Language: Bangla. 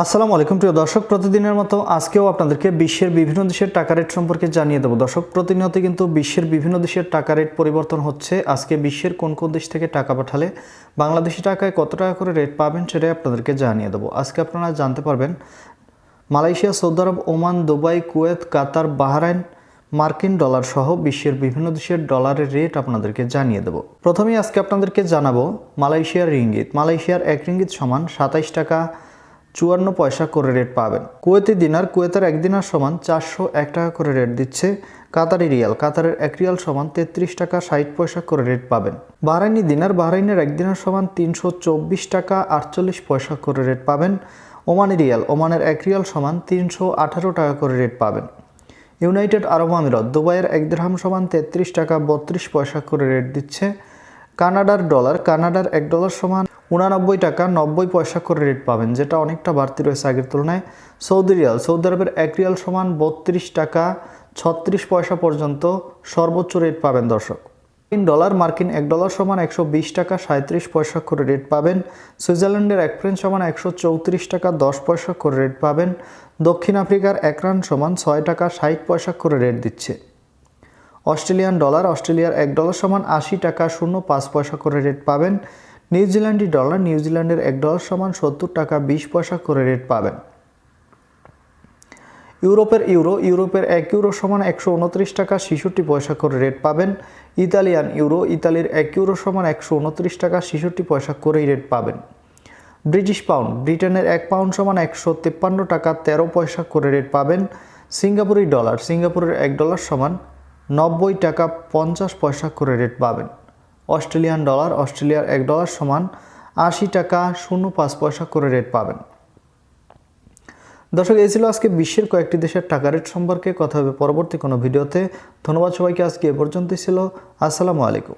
আসসালামু আলাইকুম প্রিয় দর্শক, প্রতিদিনের মতো আজকেও আপনাদেরকে বিশ্বের বিভিন্ন দেশের টাকা রেট সম্পর্কে জানিয়ে দেব। দর্শক, প্রতিনিয়ত কিন্তু বিশ্বের বিভিন্ন দেশের টাকা রেট পরিবর্তন হচ্ছে। আজকে বিশ্বের কোন কোন দেশ থেকে টাকা পাঠালে বাংলাদেশি টাকায় কত টাকা করে রেট পাবেন সেটাই আপনাদেরকে জানিয়ে দেব। আজকে আপনারা জানতে পারবেন মালয়েশিয়া, সৌদি আরব, ওমান, দুবাই, কুয়েত, কাতার, বাহরাইন, মার্কিন ডলার সহ বিশ্বের বিভিন্ন দেশের ডলারের রেট আপনাদেরকে জানিয়ে দেব। প্রথমেই আজকে আপনাদেরকে জানাবো মালয়েশিয়ার রিঙ্গিত। মালয়েশিয়ার 1 রিঙ্গিত সমান 27 টাকা 54 পয়সা করে রেট পাবেন। কুয়েতি দিনার, কুয়েতের 1 দিনার সমান 401 টাকা করে রেট দিচ্ছে। কাতারি রিয়াল, কাতারের 1 রিয়াল সমান 33 টাকা 60 পয়সা করে রেট পাবেন। বাহরাইনি দিনার, বাহরাইনের 1 দিনার সমান 324 টাকা 48 পয়সা করে রেট পাবেন। ওমানি রিয়াল, ওমানের 1 রিয়াল সমান 318 টাকা করে রেট পাবেন। ইউনাইটেড আরব আমিরাত, দুবাইয়ের 1 দিরহাম সমান 33 টাকা 32 পয়সা করে রেট দিচ্ছে। কানাডার ডলার, কানাডার 1 ডলার সমান 89 টাকা 90 পয়সা করে রেট পাবেন, যেটা অনেকটা বাড়তি রয়েছে আগের তুলনায়। সৌদি রিয়াল, সৌদি আরবের 1 রিয়াল সমান 32 টাকা 36 পয়সা পর্যন্ত সর্বোচ্চ রেট পাবেন দর্শক। ডলার, মার্কিন 1 ডলার সমান 120 টাকা 37 পয়সা করে রেট পাবেন। সুইজারল্যান্ডের 1 ফ্রেঞ্চ সমান 134 টাকা 10 পয়সা করে রেট পাবেন। দক্ষিণ আফ্রিকার 1 রান সমান 6 টাকা 60 পয়সা করে রেট দিচ্ছে। অস্ট্রেলিয়ান ডলার, অস্ট্রেলিয়ার 1 ডলার সমান 80 টাকা 05 পয়সা করে রেট পাবেন। নিউজিল্যান্ডি ডলার, নিউজিল্যান্ডের 1 ডলার সমান 70 টাকা 20 পয়সা করে রেট পাবেন। ইউরোপের ইউরো, ইউরোপের 1 ইউরো সমান 129 টাকা 66 পয়সা করে রেট পাবেন। ইতালিয়ান ইউরো, ইতালির 1 ইউরো সমান 129 টাকা 66 পয়সা করেই রেট পাবেন। ব্রিটিশ পাউন্ড, ব্রিটেনের 1 পাউন্ড সমান 153 টাকা 13 পয়সা করে রেট পাবেন। সিঙ্গাপুরি ডলার, সিঙ্গাপুরের 1 ডলার সমান 90 টাকা 50 পয়সা করে রেট পাবেন। অস্ট্রেলিয়ান ডলার, অস্ট্রেলিয়ার 1 ডলার সমান 80 টাকা 05 পয়সা করে রেট পাবেন। দর্শক, এই ছিল আজকে বিশ্বের কয়েকটি দেশের টাকা রেট সম্পর্কে। কথা হবে পরবর্তী কোনো ভিডিওতে। ধন্যবাদ সবাইকে। আজকে এ পর্যন্তই ছিল। আসসালামু আলাইকুম।